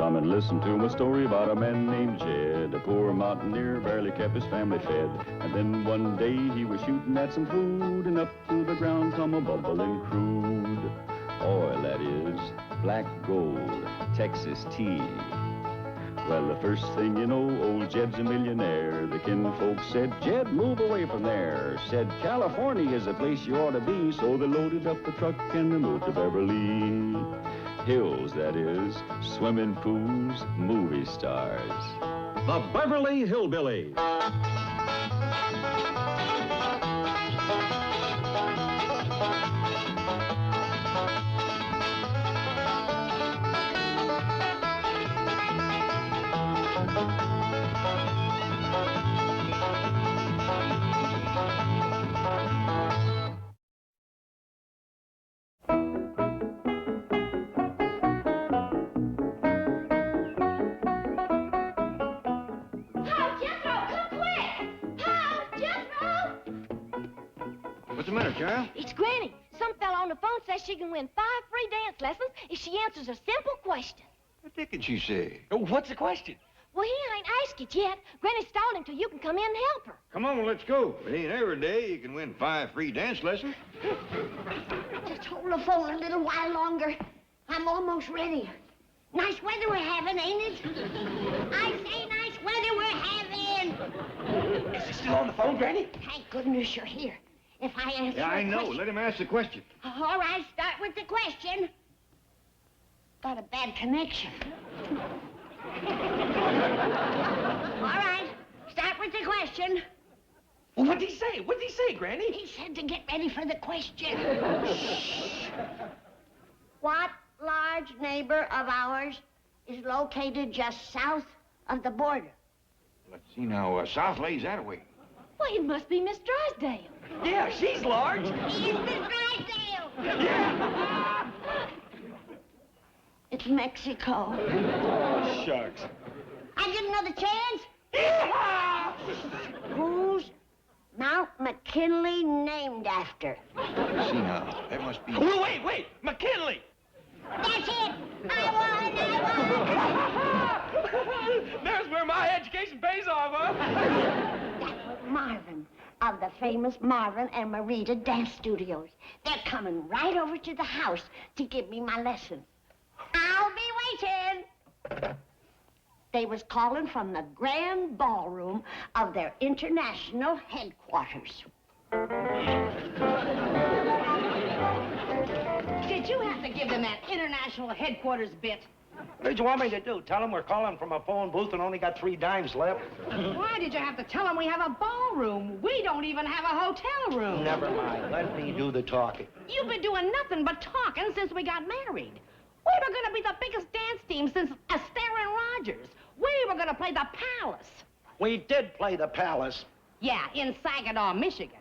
Come and listen to my story about a man named Jed. A poor mountaineer barely kept his family fed. And then one day he was shooting at some food, and up to the ground come a bubbling crude oil, that is, black gold, Texas tea. Well, the first thing you know, old Jed's a millionaire. The kinfolk said, Jed, move away from there. Said, California is the place you ought to be. So they loaded up the truck and they moved to Beverly Hills, that is, swimming pools, movie stars. The Beverly Hillbillies. What's the matter, child? It's Granny. Some fella on the phone says she can win 5 free dance lessons if she answers a simple question. What the heck did she say? Oh, what's the question? Well, he ain't asked it yet. Granny stalled him till you can come in and help her. Come on, let's go. It ain't every day you can win 5 free dance lessons. Just hold the phone a little while longer. I'm almost ready. Nice weather we're having, ain't it? I say nice weather we're having. Is he still on the phone, Granny? Thank goodness you're here. If I answer Yeah, I a know. question... Let him ask the question. All right, start with the question. Got a bad connection. All right, start with the question. Well, what did he say? What did he say, Granny? He said to get ready for the question. What large neighbor of ours is located just south of the border? Let's see now. South lays that away. Well, it must be Miss Drysdale. Yeah, she's large. He's Miss Drysdale. Yeah. It's Mexico. Shucks. I get another chance? Yeehaw! Who's Mount McKinley named after? Let's see now. That must be... Oh, wait. McKinley. That's it. I won. There's where my education pays off, huh? That was Marvin of the famous Marvin and Marita Dance Studios. They're coming right over to the house to give me my lessons. I'll be waiting. They was calling from the grand ballroom of their international headquarters. Did you have to give them that international headquarters bit? What did you want me to do? Tell them we're calling from a phone booth and only got 3 dimes left? Why did you have to tell them we have a ballroom? We don't even have a hotel room. Never mind. Let me do the talking. You've been doing nothing but talking since we got married. We were going to be the biggest dance team since Astaire and Rogers. We were going to play the Palace. We did play the Palace. Yeah, in Saginaw, Michigan.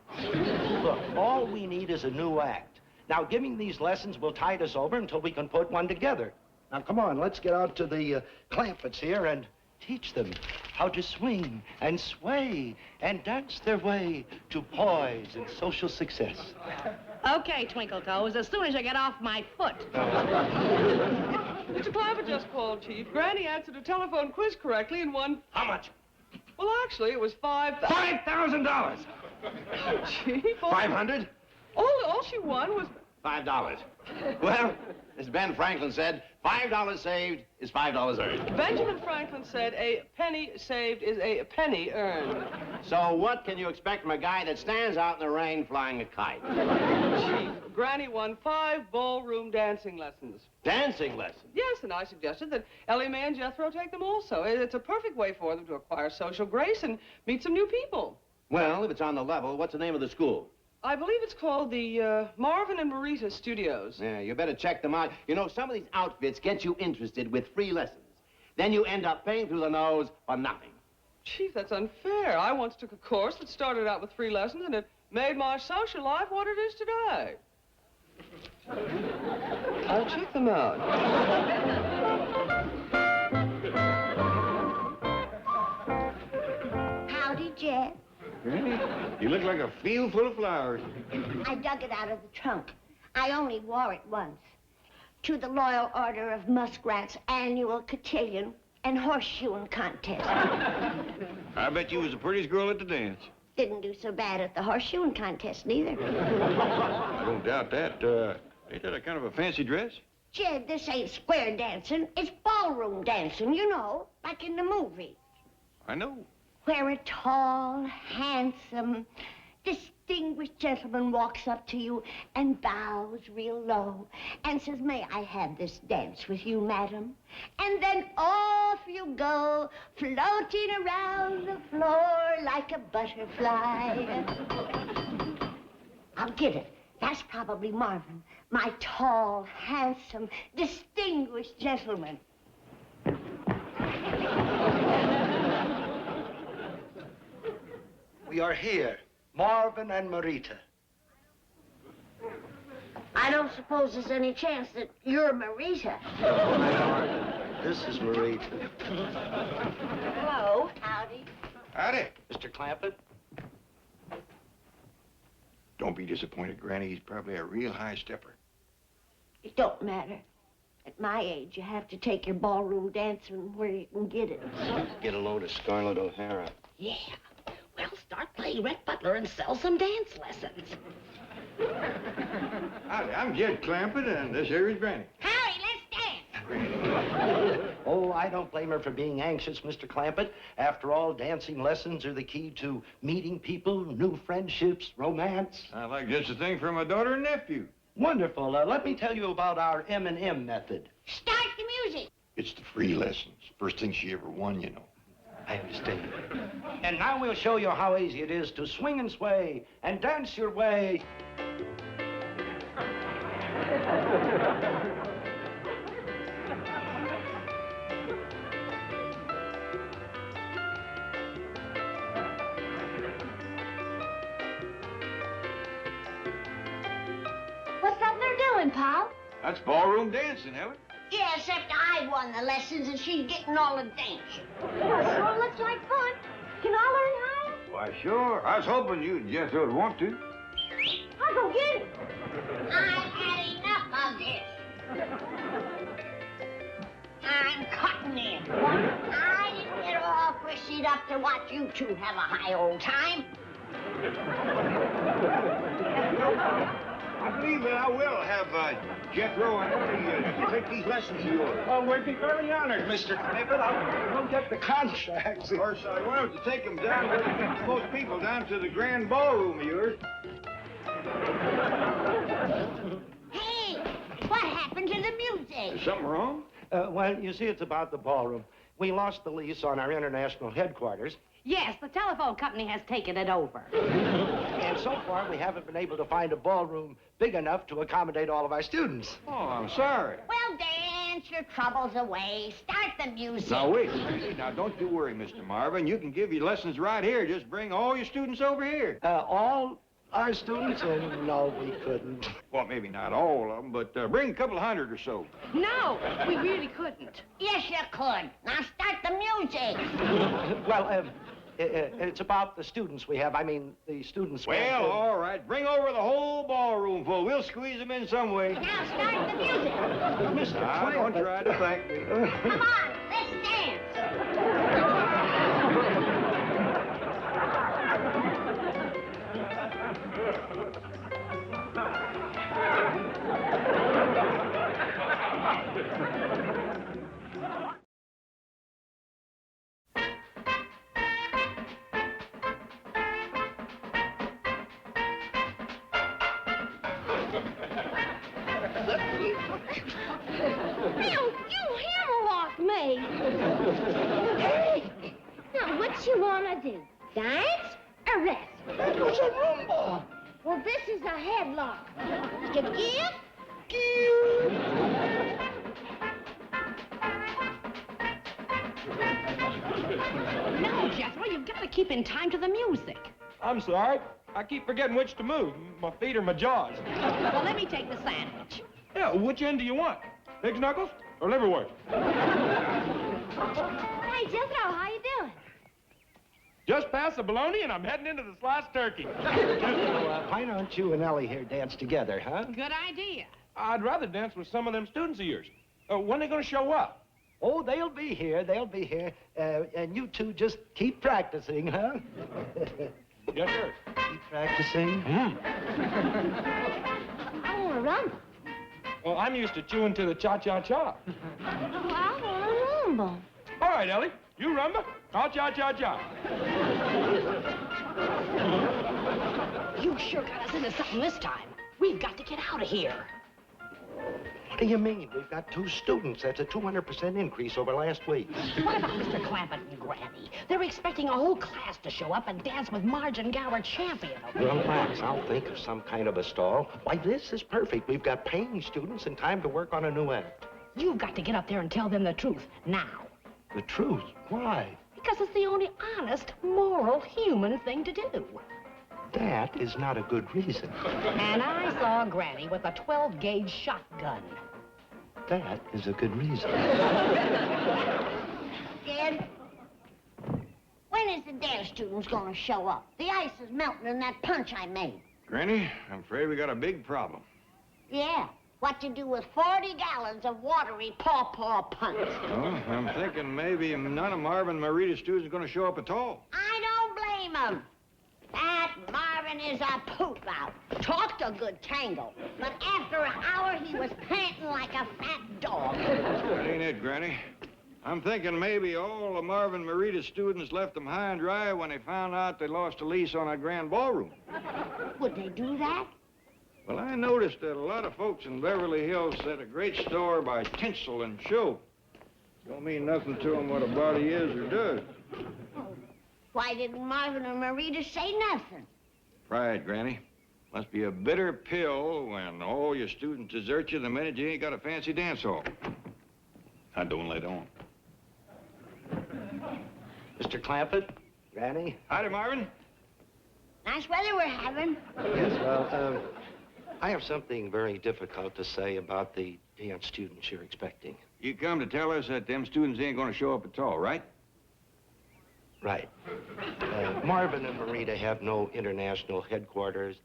Look, all we need is a new act. Now, giving these lessons will tide us over until we can put one together. Now, come on, let's get out to the Clampetts here and teach them how to swing and sway and dance their way to poise and social success. Okay, Twinkle Toes, as soon as you get off my foot. Mr. Clampett just called, Chief. Granny answered a telephone quiz correctly and won... How much? Well, actually, it was $5,000! Chief, 500? all she won was... $5. Well, as Ben Franklin said, $5 saved is $5 earned. Benjamin Franklin said a penny saved is a penny earned. So what can you expect from a guy that stands out in the rain flying a kite? Chief, Granny won 5 ballroom dancing lessons. Dancing lessons? Yes, and I suggested that Ellie Mae and Jethro take them also. It's a perfect way for them to acquire social grace and meet some new people. Well, if it's on the level, what's the name of the school? I believe it's called the Marvin and Marita Studios. Yeah, you better check them out. You know, some of these outfits get you interested with free lessons. Then you end up paying through the nose for nothing. Chief, that's unfair. I once took a course that started out with free lessons, and it made my social life what it is today. I'll check them out. Howdy, Jed. Granny, you look like a field full of flowers. I dug it out of the trunk. I only wore it once. to the Loyal Order of Muskrat's annual cotillion and horseshoeing contest. I bet you was the prettiest girl at the dance. Didn't do so bad at the horseshoeing contest, neither. I don't doubt that. Ain't that a kind of a fancy dress? Jed, this ain't square dancing. It's ballroom dancing, you know, like in the movie. I know. Where a tall, handsome, distinguished gentleman walks up to you and bows real low and says, "May I have this dance with you, madam?" And then off you go, floating around the floor like a butterfly. I'll get it. That's probably Marvin, my tall, handsome, distinguished gentleman. We are here, Marvin and Marita. I don't suppose there's any chance that you're Marita. This is Marita. Hello. Howdy. Howdy. Mr. Clampett? Don't be disappointed, Granny. He's probably a real high stepper. It don't matter. At my age, you have to take your ballroom dancing where you can get it. Get a load of Scarlett O'Hara. Yeah. Well, start playing Red Butler and sell some dance lessons. Howdy, I'm Jed Clampett, and this here is Granny. Howdy, let's dance. Oh, I don't blame her for being anxious, Mr. Clampett. After all, dancing lessons are the key to meeting people, new friendships, romance. Sounds like just the thing for my daughter and nephew. Wonderful. Let me tell you about our M&M method. Start the music. It's the free lessons. First thing she ever won, you know. I understand. And now we'll show you how easy it is to swing and sway and dance your way. What's that they're doing, Pop? That's ballroom dancing, Helen. Yeah, except I won the lessons and she's getting all the dance. Sure looks like fun. Can I learn how? Why, sure. I was hoping you and Jethro would want to. I'll go get it. I've had enough of this. I'm cutting in. I didn't get all frischied up to watch you two have a high old time. I believe that I will have Jethro and Ellie take these lessons of yours. Well, we'd be very honored, Mr. Clampett. I'll get the contracts. Of course, I wanted to take them down with most people down to the grand ballroom of yours. Hey, what happened to the music? Is something wrong? Well, you see, it's about the ballroom. We lost the lease on our international headquarters. Yes, the telephone company has taken it over. And so far, we haven't been able to find a ballroom big enough to accommodate all of our students. Oh, I'm sorry. Well, dance your troubles away. Start the music. Now, wait. Now, don't you worry, Mr. Marvin. You can give your lessons right here. Just bring all your students over here. All our students? Oh, no, we couldn't. Well, maybe not all of them, but bring a couple of hundred or so. No, we really couldn't. Yes, you could. Now start the music. Well, it's about the students we have. I mean, the students... Well, all right. Bring over the whole ballroom full. We'll squeeze them in some way. Now start the music. Mr. Now, don't try to thank me. Come on, let's dance. You hammerlock me. Now, what you wanna do? Dance or rest? That was a rumba. Well, this is a headlock. You give? No, Jethro, you've got to keep in time to the music. I'm sorry. I keep forgetting which to move, my feet or my jaws. Well, let me take the sandwich. Yeah, which end do you want? Pig's knuckles or liverwurst? Hey, Jethro, how you doing? Just past the bologna and I'm heading into the sliced turkey. Why don't you and Ellie here dance together, huh? Good idea. I'd rather dance with some of them students of yours. When are they going to show up? Oh, they'll be here. They'll be here. And you two just keep practicing, huh? Yes, sir. Keep practicing? I want to rumble. Well, I'm used to chewing to the cha-cha-cha. Well, I want to rumble. All right, Ellie. You rumba. I'll cha-cha-cha. You sure got us into something this time. We've got to get out of here. What do you mean? We've got 2 students. That's a 200% increase over last week. What about Mr. Clampett and Granny? They're expecting a whole class to show up and dance with Marge and Gower champion. Relax. I'll think of some kind of a stall. Why, this is perfect. We've got paying students and time to work on a new act. You've got to get up there and tell them the truth, now. The truth? Why? Because it's the only honest, moral, human thing to do. That is not a good reason. And I saw Granny with a 12-gauge shotgun. That is a good reason. Dad, when is the dance students gonna show up? The ice is melting in that punch I made. Granny, I'm afraid we got a big problem. Yeah, what to do with 40 gallons of watery paw-paw punch? Well, I'm thinking maybe none of Marvin and Marita's students are going to show up at all. I don't blame them. That Marvin is a poop out. Talked a good tango, but after an hour he was panting like a fat dog. That ain't it, Granny. I'm thinking maybe all of Marvin and Marita's students left them high and dry when they found out they lost a lease on our grand ballroom. Would they do that? Well, I noticed that a lot of folks in Beverly Hills set a great store by tinsel and show. Don't mean nothing to them what a body is or does. Why didn't Marvin and Marita say nothing? Pride, Granny. Must be a bitter pill when all your students desert you the minute you ain't got a fancy dance hall. I don't let on. Mr. Clampett, Granny. Howdy, Marvin. Nice weather we're having. Yes, well, I have something very difficult to say about the dance students you're expecting. You come to tell us that them students ain't gonna show up at all, right? Right. Marvin and Marita have no international headquarters.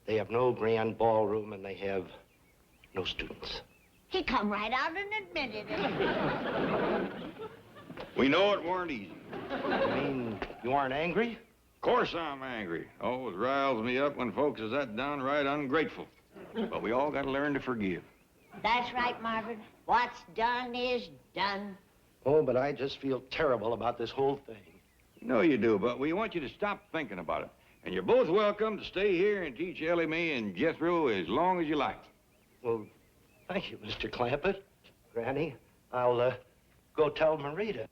They have no grand ballroom, and they have no students. He come right out and admitted it. We know it weren't easy. You mean you aren't angry? Of course I'm angry. Always riles me up when folks is that downright ungrateful. But we all gotta learn to forgive. That's right, Marvin. What's done is done. Oh, but I just feel terrible about this whole thing. No, you do, but we want you to stop thinking about it. And you're both welcome to stay here and teach Ellie Mae and Jethro as long as you like. Well, thank you, Mr. Clampett. Granny, I'll go tell Marita.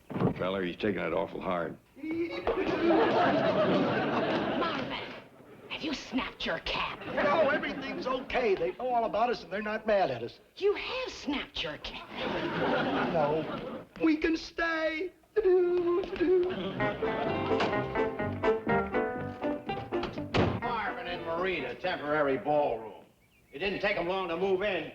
Poor fella, he's taking it awful hard. Marvin, have you snapped your cap? No, everything's okay. They know all about us, and they're not mad at us. You have snapped your cap. No, we can stay. Marvin and Marita, temporary ballroom. It didn't take them long to move in.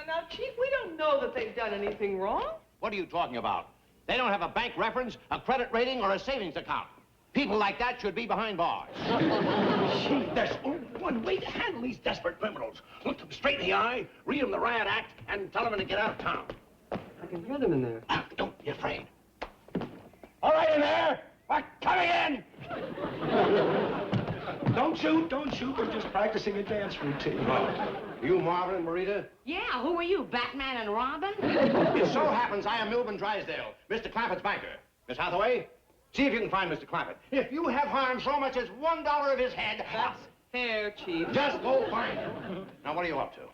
Now, Chief, we don't know that they've done anything wrong. What are you talking about? They don't have a bank reference, a credit rating, or a savings account. People like that should be behind bars. Gee, there's only one way to handle these desperate criminals. Look them straight in the eye, read them the riot act, and tell them to get out of town. I can hear them in there. Don't be afraid. All right in there. We're coming in. Don't shoot. We're just practicing a dance routine. You Marvin and Marita? Yeah, who are you, Batman and Robin? It so happens I am Milburn Drysdale, Mr. Clampett's banker. Miss Hathaway, see if you can find Mr. Clampett. If you have harmed so much as $1 of his head, That's fair, Chief. just go find him. Now, what are you up to?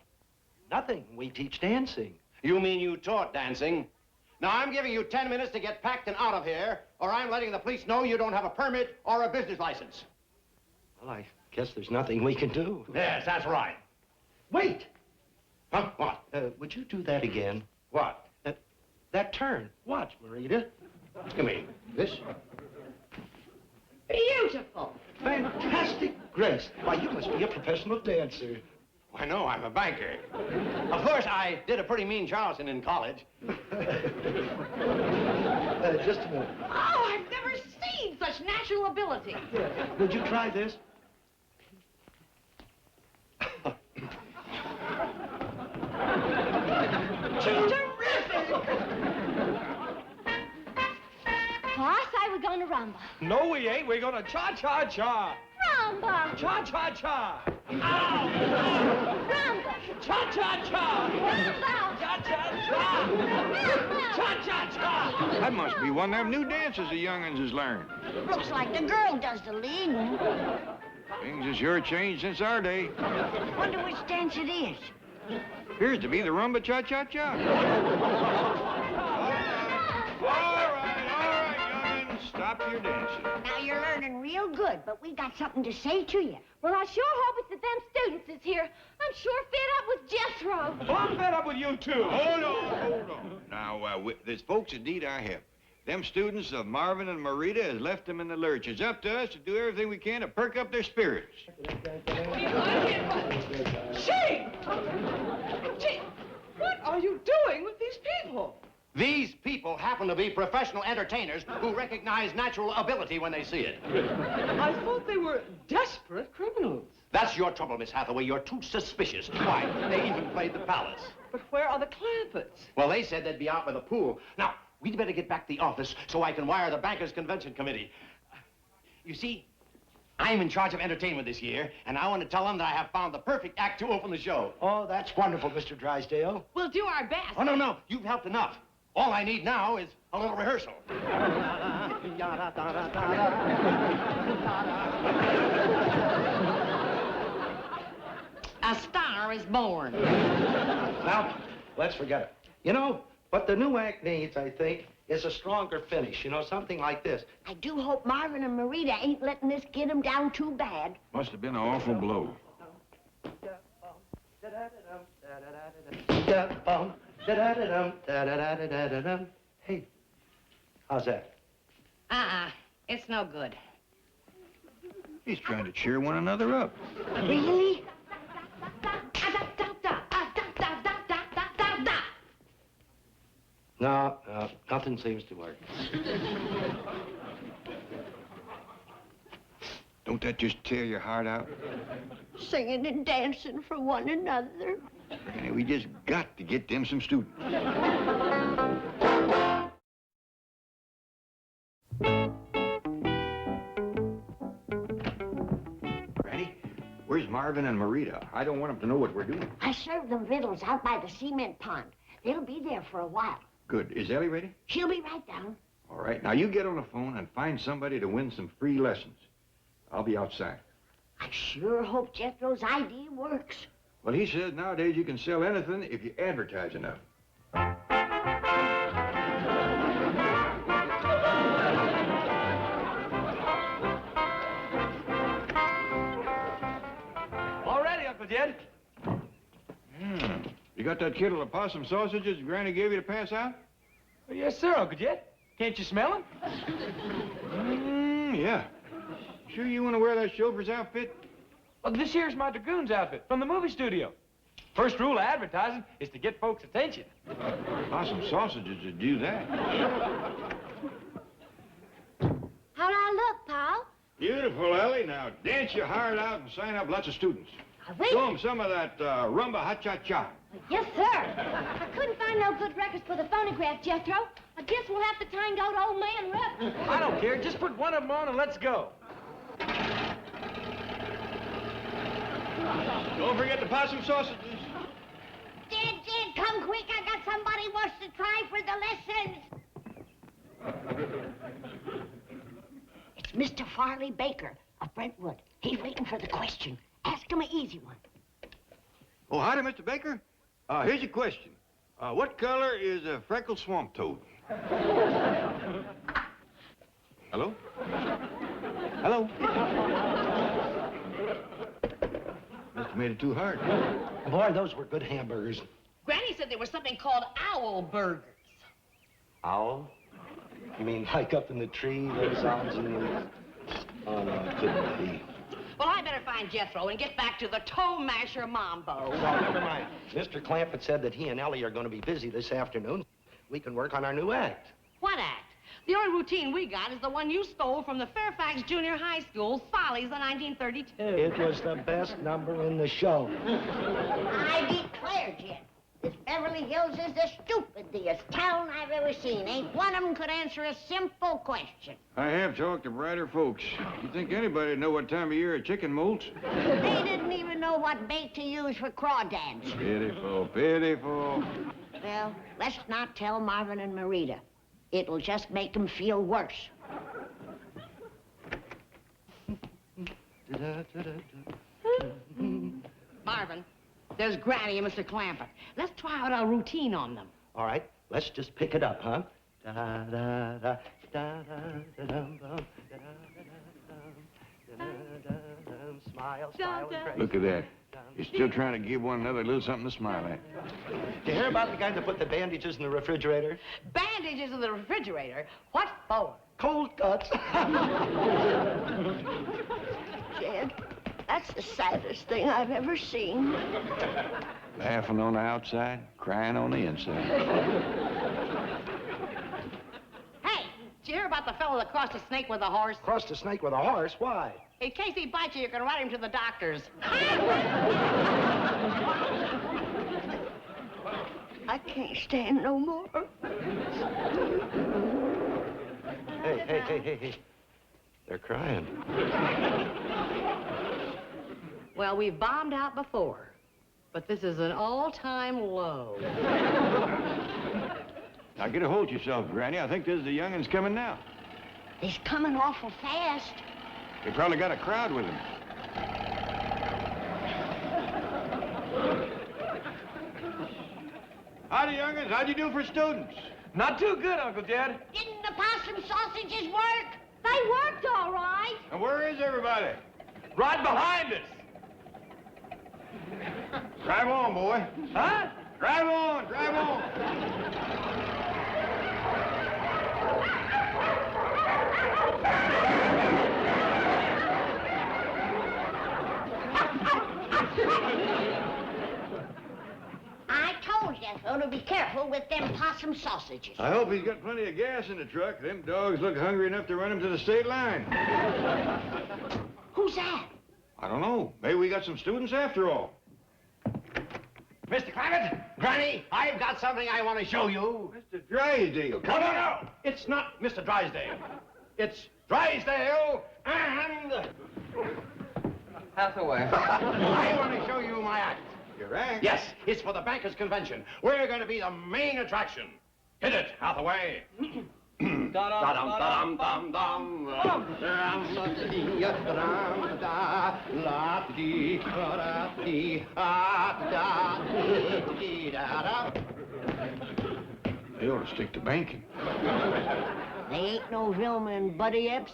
Nothing. We teach dancing. You mean you taught dancing? Now, I'm giving you 10 minutes to get packed and out of here, or I'm letting the police know you don't have a permit or a business license. Well, I guess there's nothing we can do. Yes, that's right. Wait. Huh? What? Would you do that again? What? That turn. Watch, Marita. You mean this? Beautiful. Fantastic grace. Why, you must be a professional dancer. I know, I'm a banker. Of course, I did a pretty mean Charleston in college. Just a minute. Oh, I've never seen such natural ability. Would you try this? Oh, I say we're going to rumba. No, we ain't. We're gonna cha-cha-cha. Rumba! Cha-cha-cha. Rumba! Cha-cha-cha. Rumba! Cha-cha-cha. Cha-cha-cha. That must be one of them new dances the young'uns has learned. Looks like the girl does the leading. Things has sure changed since our day. Wonder which dance it is. Appears to be the rumba cha-cha-cha. All right, young'uns. Stop your dancing. Now you're learning real good, but we got something to say to you. Well, I sure hope it's that them students is here. I'm sure fed up with Jethro. Well, I'm fed up with you, too. Hold on. Now, there's folks that need our help. Them students of Marvin and Marita has left them in the lurch. It's up to us to do everything we can to perk up their spirits. Gee! Gee, what are you doing with these people? These people happen to be professional entertainers who recognize natural ability when they see it. I thought they were desperate criminals. That's your trouble, Miss Hathaway. You're too suspicious. Why, they even played the palace. But where are the Clampetts? Well, they said they'd be out by the pool. Now, we'd better get back to the office so I can wire the Bankers Convention Committee. You see, I'm in charge of entertainment this year, and I want to tell them that I have found the perfect act to open the show. Oh, that's wonderful, Mr. Drysdale. We'll do our best. Oh, no. You've helped enough. All I need now is a little rehearsal. A star is born. Now, let's forget it. You know, what the new act needs, I think, is a stronger finish. You know, something like this. I do hope Marvin and Marita ain't letting this get them down too bad. Must have been an awful blow. Hey, how's that? It's no good. He's trying to cheer one another up. Really? No, nothing seems to work. Don't that just tear your heart out? Singing and dancing for one another. Granny, we just got to get them some students. Granny, where's Marvin and Marita? I don't want them to know what we're doing. I served them victuals out by the cement pond. They'll be there for a while. Good. Is Ellie ready? She'll be right down. All right. Now, you get on the phone and find somebody to win some free lessons. I'll be outside. I sure hope Jethro's idea works. Well, he says nowadays you can sell anything if you advertise enough. All ready, Uncle Jed. You got that kettle of possum sausages Granny gave you to pass out? Well, yes, sir, Uncle Jed. Can't you smell them? Yeah. Sure you want to wear that chauffeur's outfit? Well, this here's my dragoon's outfit from the movie studio. First rule of advertising is to get folks' attention. Possum sausages would do that. How'd I look, Paul? Beautiful, Ellie. Now, dance your heart out and sign up lots of students. I will. Show them some of that rumba ha-cha-cha. Yes, sir. I couldn't find no good records for the phonograph, Jethro. I guess we'll have to tango to old man Rep. I don't care. Just put one of them on and let's go. Don't forget the possum sausages. Jed, come quick. I got somebody wants to try for the lessons. It's Mr. Farley Baker of Brentwood. He's waiting for the question. Ask him an easy one. Oh, howdy, Mr. Baker. Here's your question. What color is a freckled swamp toad? Hello? Hello? Must have made it too hard. Boy, those were good hamburgers. Granny said there was something called owl burgers. Owl? You mean like up in the tree, those owls in the... Oh, no, it couldn't be. Well, I better find Jethro and get back to the toe masher mambo. Well, never mind. Mr. Clampett said that he and Ellie are going to be busy this afternoon. We can work on our new act. What act? The only routine we got is the one you stole from the Fairfax Junior High School's Follies in 1932. It was the best number in the show. I declare, Jed, This Beverly Hills is the stupidest town I've ever seen. Ain't one of them could answer a simple question. I have talked to brighter folks. You think anybody'd know what time of year a chicken molts? They didn't even know what bait to use for crawdads. Pitiful, pitiful. Well, let's not tell Marvin and Marita. It'll just make them feel worse. Marvin, there's Granny and Mr. Clampett. Let's try out our routine on them. All right, let's just pick it up, huh? Da da da da da da dum bum, da da da dum. Smile, style, and grace. Look at that. You're still trying to give one another a little something to smile at. Did you hear about the guy that put the bandages in the refrigerator? Bandages in the refrigerator? What for? Cold cuts. Jed, that's the saddest thing I've ever seen. Laughing on the outside, crying on the inside. Hey, did you hear about the fellow that crossed a snake with a horse? Crossed a snake with a horse? Why? In case he bites you, you can ride him to the doctor's. I can't stand no more. Hey. They're crying. Well, we've bombed out before, but this is an all-time low. Now get a hold of yourself, Granny. I think there's the young'uns coming now. He's coming awful fast. They probably got a crowd with them. Howdy, young'uns. How'd you do for students? Not too good, Uncle Jed. Didn't the possum sausages work? They worked all right. And where is everybody? Right behind us. Drive on, boy. Huh? Drive on, drive on. I told you, though, to be careful with them possum sausages. I hope he's got plenty of gas in the truck. Them dogs look hungry enough to run him to the state line. Who's that? I don't know. Maybe we got some students after all. Mr. Clampett, Granny, I've got something I want to show you. Mr. Drysdale. No. It's not Mr. Drysdale. It's Drysdale and... Hathaway. I want to show you my act. Your act? Yes, it's for the Bankers' Convention. We're going to be the main attraction. Hit it, Hathaway. They ought to stick to banking. They ain't no Vilma and Buddy Epps.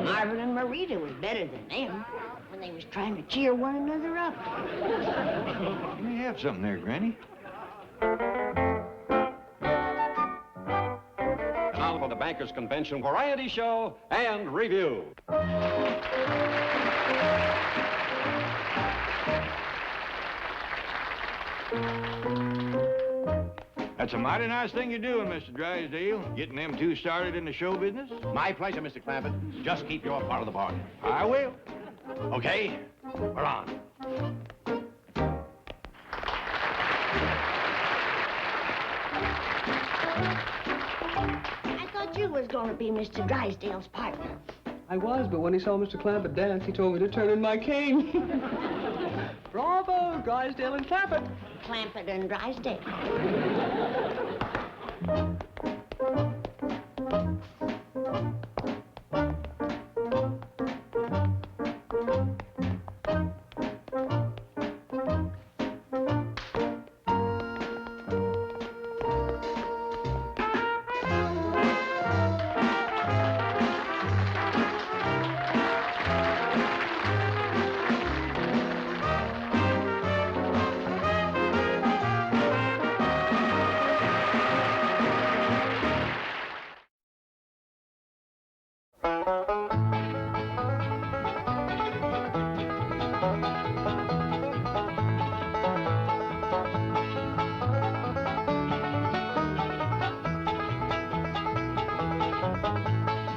Marvin and Marita was better than them when they was trying to cheer one another up. You may have something there, Granny. Now for the Bankers Convention Variety Show and Review. That's a mighty nice thing you're doing, Mr. Drysdale. Getting them two started in the show business. My pleasure, Mr. Clampett. Just keep your part of the bargain. I will. Okay? We're on. I thought you was going to be Mr. Drysdale's partner. I was, but when he saw Mr. Clampett dance, he told me to turn in my cane. Bravo, Drysdale and Clampett. Clampett and Drysdale.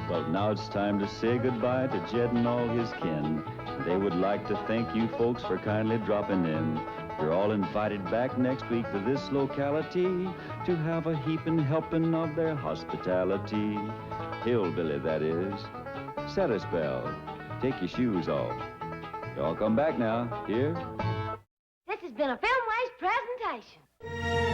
Well, now it's time to say goodbye to Jed and all his kin. They would like to thank you folks for kindly dropping in. You're all invited back next week to this locality to have a heaping helping of their hospitality. Hillbilly, that is. Set a spell. Take your shoes off. Y'all come back now. Here. This has been a Filmways presentation.